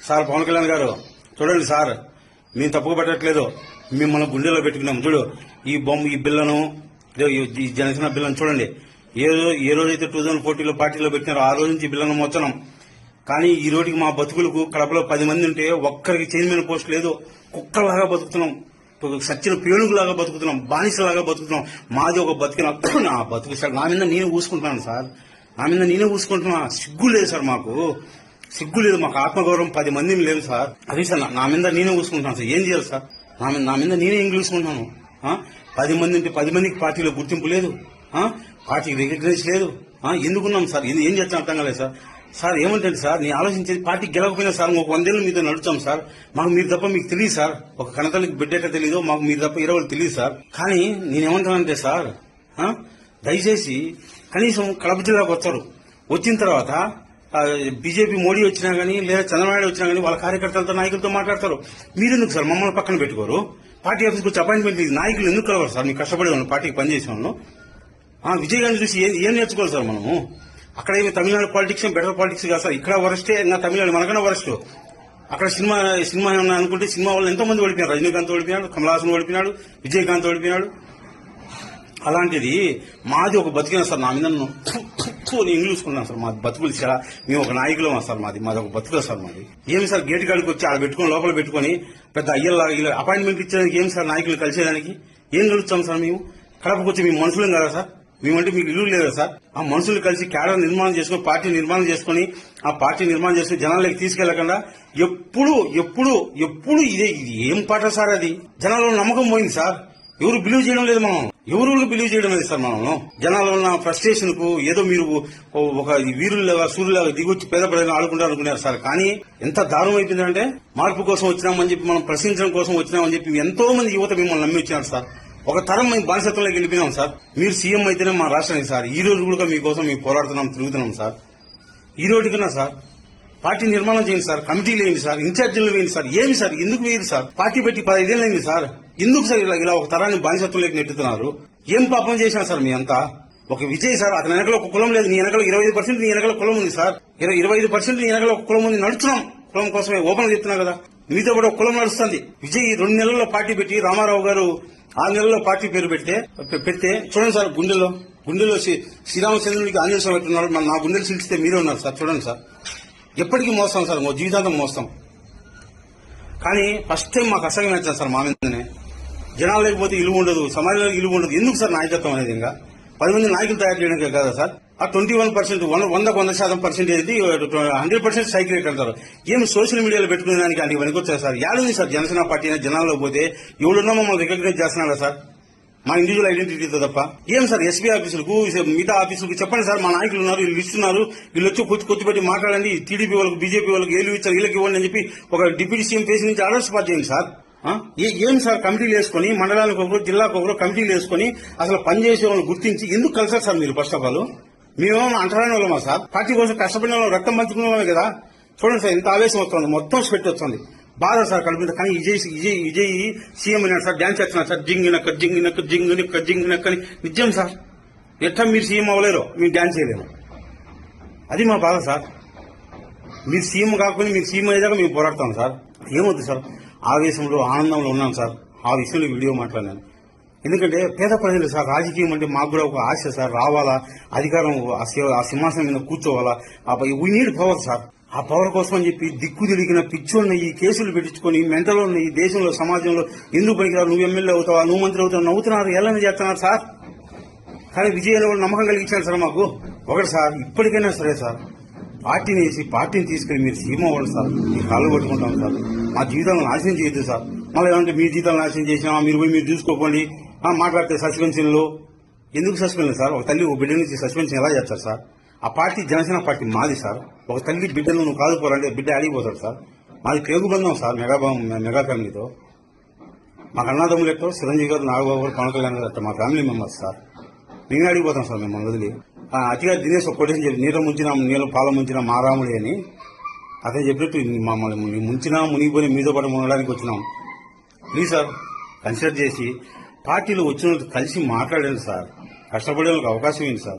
Sir Pawan Kalyan గారు చూడండి sir, మేము తప్పుగా పెట్టట్లేదు, మిమ్మల్ని గుండెలో పెట్టుకున్నాం. చూడు ఈ బొమ్మ, ఈ బిల్లను, ఈ జనసేన బిల్లను చూడండి. ఏ రోజైతే 2014లో పార్టీలో పెట్టినారో ఆ రోజు నుంచి బిల్లను మోస్తున్నాం. కానీ ఈ రోజుకి మా బతుకులకు కడపలో 10 మంది ఉంటే ఒక్కరికి చైర్మన్ పోస్ట్ లేదు. కుక్కలాగా బతుకుతున్నాం, సచ్చిన పేనుగులాగా బతుకుతున్నాం, బానిసలాగా బతుకుతున్నాం. మాది ఒక బతికిన నా బతుకు సార్, నా మీద నేనే ఊసుకుంటున్నాను సార్, నా మీద నేనే ఊసుకుంటున్నా. సిగ్గు లేదు సార్, మాకు సిగ్గు లేదు, మాకు ఆత్మగౌరవం 10 మందిని లేదు సార్. అదే సార్, నా మీద నేనే ఊసుకుంటున్నాను సార్. ఏం చేయాలి సార్? నా మీద నేనే ఇంగ్లీసుకుంటున్నాను. 10 మంది ఉంటే 10 మందికి పార్టీలో గుర్తింపు లేదు, పార్టీకి రికగ్నైజ్ లేదు. ఎందుకున్నాం సార్? ఏం చేస్తాం అర్థం కాలేదు సార్. సార్ ఏమంటే సార్, నేను ఆలోచించేది పార్టీ గెలవకపోయినా సార్ ఒక 100 ఏళ్ళు మీతో నడుచాం సార్. మాకు మీరు తప్ప మీకు తెలియదు సార్, ఒక కనతలకి బిడ్డట తెలియదు, మాకు మీరు తప్ప 20 తెలియదు సార్. కానీ నేనేమంటానంటే సార్, దయచేసి కనీసం కడప జిల్లాకు వచ్చారు, వచ్చిన తర్వాత బీజేపీ మోడీ వచ్చినా గానీ లేదా చంద్రబాబు వచ్చినా గానీ వాళ్ళ కార్యకర్తలతో నాయకులతో మాట్లాడతారు. మీరెందుకు సార్ మమ్మల్ని పక్కన పెట్టుకోరు? పార్టీ ఆఫీస్కి వచ్చి అపాయింట్మెంట్ నాయకులు ఎందుకు కలవరు సార్? మీకు కష్టపడే వాళ్ళు, పార్టీకి పనిచేసే వాళ్ళు. విజయ్ గారిని చూసి ఏం నేర్చుకోవాలి సార్ మనము? అక్కడ ఏమి తమిళనాడు పాలిటిక్స్ బెటర్ పాలిటిక్స్ కాదు సార్, ఇక్కడ వరస్టే. ఇంకా తమిళనాడు మనకన్నా వరస్ట్. అక్కడ సినిమా ఏమన్నా అనుకుంటే సినిమా వాళ్ళు ఎంతో మంది ఓడిపోయినారు. రజనీకాంత్ ఓడిపోయినాడు, కమలాసన్ ఓడిపోయినాడు, విజయకాంత్ ఓడిపోయినాడు. అలాంటిది మాది ఒక బతికిన సార్. నా మీద ఇంగ్లీసుకున్నాను సార్. మాది బతుకులు చాలా, మేము ఒక నాయకులు సార్. మాది ఒక బతుకులు సార్. మాది ఏమి సార్, గేట్ కాడికి వచ్చి ఆడ పెట్టుకుని లోపల పెట్టుకుని పెద్ద అయ్యల్లాగా అపాయింట్మెంట్ ఇచ్చేదానికి ఏం సార్, నాయకులు కలిసేదానికి ఏం కలుస్తాం సార్? మేము కడపకు వచ్చి మేము మనుషులం కదా సార్? మేమంటే మీకు ఇల్లు లేదా సార్? ఆ మనుషులు కలిసి క్యాడర్ నిర్మాణం చేసుకుని, పార్టీ నిర్మాణం చేసుకుని, ఆ పార్టీ నిర్మాణం చేసుకుని జనాలకి తీసుకెళ్లకుండా ఎప్పుడు ఇది ఏం పాట సార్? అది జనాల్లో నమ్మకం పోయింది సార్. ఎవరు బిలీవ్ చేయడం లేదు, మనం ఎవరు బిలీవ్ చేయడం లేదు సార్. మనం జనాల్లో ఉన్న ఫ్రస్ట్రేషన్ కు ఏదో మీరు ఒక వీరుల్లాగా సూర్యులాగా దిగొచ్చి పేద ప్రజలను ఆడుకుంటారు అనుకున్నారు సార్. కానీ ఎంత దారుణం అయిపోయిందంటే, మార్పు కోసం వచ్చినామని చెప్పి, మనం ప్రశ్నించడం కోసం వచ్చినామని చెప్పి ఎంతో మంది యువత మిమ్మల్ని నమ్మి వచ్చినారు సార్. ఒక తరం మేము బానిసత్వంలోకి వెళ్ళిపోయినాం సార్. మీరు సీఎం అయితేనే మా రాష్ట్రానికి సార్. ఈ రోజు కూడా మీకోసం మేము పోరాడుతున్నాం, తిరుగుతున్నాం సార్. ఈ రోజు కన్నా సార్ పార్టీ నిర్మాణం చేయండి సార్, కమిటీలు వేయండి సార్, ఇన్ఛార్జీలు వేయండి సార్. ఏమి సార్, ఎందుకు వేయరు సార్? పార్టీ పెట్టి 15 ఏళ్ళు అయింది సార్. ఎందుకు సార్ ఇలా ఒక తరాన్ని బానిసత్వంలోకి నెట్టుతున్నారు? ఏం పాపం చేశారు సార్ మీ అంతా? ఒక విజయ్ సార్, అతని వెనకలో ఒక కులం లేదు, నీ వెనకలో 25% నీ వెనకల కులం ఉంది సార్. 25% నీ వెనకల ఒక కులం ఉంది. నడుచున్నాం కులం కోసమే, ఓపెన్ చెప్తున్నా కదా. మీతో కూడా ఒక కులం నడుస్తుంది. విజయ్ 2 నెలల్లో పార్టీ పెట్టి, రామారావు గారు 6 నెలల్లో పార్టీ పేరు పెడితే చూడండి సార్, గుండెలో శ్రీరామచంద్రుడికి ఆంజనేయ స్వామి పెట్టున్నారు. నా గుండెలు సిలిస్తే మీరే ఉన్నారు సార్. చూడండి సార్, ఎప్పటికీ మోస్తాం సార్, జీవితాంతం మోస్తాం. కానీ ఫస్ట్ టైం మాకు అసహ్యం నచ్చాను సార్. మా మీదనే జనాలు లేకపోతే ఇల్లు ఉండదు, సమాజంలో ఇల్లు ఉండదు. ఎందుకు సార్ నాయకత్వం అనేది? ఇంకా 10 మంది నాయకులు తయారు చేయడానికి కదా సార్. ఆ 21% 100% 100% సైకిల్ రేట్ అంటారు. ఏమి సోషల్ మీడియాలో పెట్టుకునే దానికి అది పనికొచ్చారు సార్. యాడుంది సార్ జనసేన పార్టీ జనాల్లో పోతే ఎవరున్నా మమ్మల్ని రికగ్నైజ్ చేస్తున్నారా సార్? మా ఇండివిజువల్ ఐడెంటిటీతో తప్ప. ఏం సార్ ఎస్పీ ఆఫీసులకు, మిగతా ఆఫీసులకు చెప్పండి సార్, మా నాయకులు ఉన్నారు, వీళ్ళు ఇస్తున్నారు, వీళ్ళు వచ్చి కొద్దిపెట్టి మాట్లాడండి. టీడీపీ వాళ్ళకి, బీజేపీ వాళ్ళకి ఏళ్ళు ఇచ్చారు, వీళ్ళకి ఇవ్వండి అని చెప్పి ఒక డిప్యూటీ సీఎం ఫేస్ నుంచి ఆర్డర్స్ పాస్ చేయండి సార్. ఏం సార్, కమిటీలు వేసుకుని మండలానికి ఒకరు, జిల్లాకు ఒకరు కమిటీలు వేసుకుని అసలు పనిచేసే వాళ్ళని గుర్తించి ఎందుకు కలిసారు సార్ మీరు? ఫస్ట్ ఆఫ్ ఆల్ మేమేమో అంటరాని వాళ్ళమా సార్? పార్టీ కోసం కష్టపడిన వాళ్ళు, రక్తం పంచుకునే వాళ్ళే కదా. చూడండి సార్, ఎంత ఆవేశం వస్తుంది, మొత్తం స్వెట్ వస్తుంది, బాధ సార్ కనిపించదు. కానీ విజయ్ సీఎం అయినాడు సార్, డాన్స్ చేస్తున్నాడు సార్, జింగినక్క అని. నిజం సార్, ఎట్లా మీరు సీఎం అవ్వలేరు, మీరు డాన్స్ చేయలేరు. అది మా బాధ సార్. మీరు సీఎం కాకపోతే మీరు సీఎం అయ్యేదాకా మేము పోరాడతాం సార్. ఏమవుతుంది సార్, ఆవేశంలో ఆనందంలో ఉన్నాం సార్. ఆ విషయంలో వీడియో మాట్లాడినాను. ఎందుకంటే పేద ప్రజలు సార్, రాజకీయం అంటే మాకు కూడా ఒక ఆశ సార్. రావాలా, అధికారం, ఆ సింహాసనం మీద కూర్చోవాలా, వీ నీడ్ పవర్ సార్. ఆ పవర్ కోసం అని చెప్పి దిక్కు తిరిగిన పిచ్చోళ్ళని ఈ కేసులు పెట్టించుకొని మెంటలో ఈ దేశంలో, సమాజంలో ఎందుకు పనికిరావు, నువ్వు ఎమ్మెల్యే అవుతావా, నువ్వు మంత్రి అవుతావు, నవ్వుతున్నారు, ఎలా చేస్తున్నారు సార్. కానీ విజయ్ వాళ్ళు నమ్మకం కలిగించారు సార్ మాకు. ఒకటి సార్, ఇప్పటికైనా సరే సార్, పార్టీని వేసి పార్టీని తీసుకెళ్లి మీరు సీఎం అవ్వండి సార్. మీ కాళ్ళు పట్టుకుంటాం సార్. మా జీవితాలను నాశనం చేయొద్దు సార్. మళ్ళీ ఏమంటే మీ జీవితాలు నాశనం చేసినా మీరు పోయి మీరు చూసుకోకండి, మాట్లాడితే సస్పెన్షన్లు ఎందుకు? సస్పెన్షన్ సార్, ఒక తల్లి ఒక బిడ్డ నుంచి సస్పెన్షన్ ఎలా చేస్తారు సార్? ఆ పార్టీ జనసేన పార్టీ మాది సార్. ఒక తల్లి బిడ్డను నువ్వు కాదుకోవాలంటే బిడ్డ అడిగిపోతాడు సార్. మాది పేగుబంధం సార్, మెగా ఫ్యామిలీతో. మాకు అన్నదమ్ములు ఎట్టో చిరంజీవి గారు, నాగబాబు గారు, పవన్ కళ్యాణ్ గారు, మా ఫ్యామిలీ మెంబర్స్ సార్. మేమే అడిగిపోతాం సార్ మిమ్మల్ని వదిలి. అతిగా దినేష్ ఒక కొటేషన్ చెప్పి, నీళ్ళు పాల ముంచిన మా రాముడి అని. అదే చెప్పినట్టు మమ్మల్ని ముంచినా మునిగిపోయి మీతో పాటు మునగడానికి వచ్చినాం. ప్లీజ్ సార్, కన్సిడర్ చేసి పార్టీలో వచ్చిన కలిసి మాట్లాడండి సార్. కష్టపడే వాళ్ళకి అవకాశం ఏంటి సార్?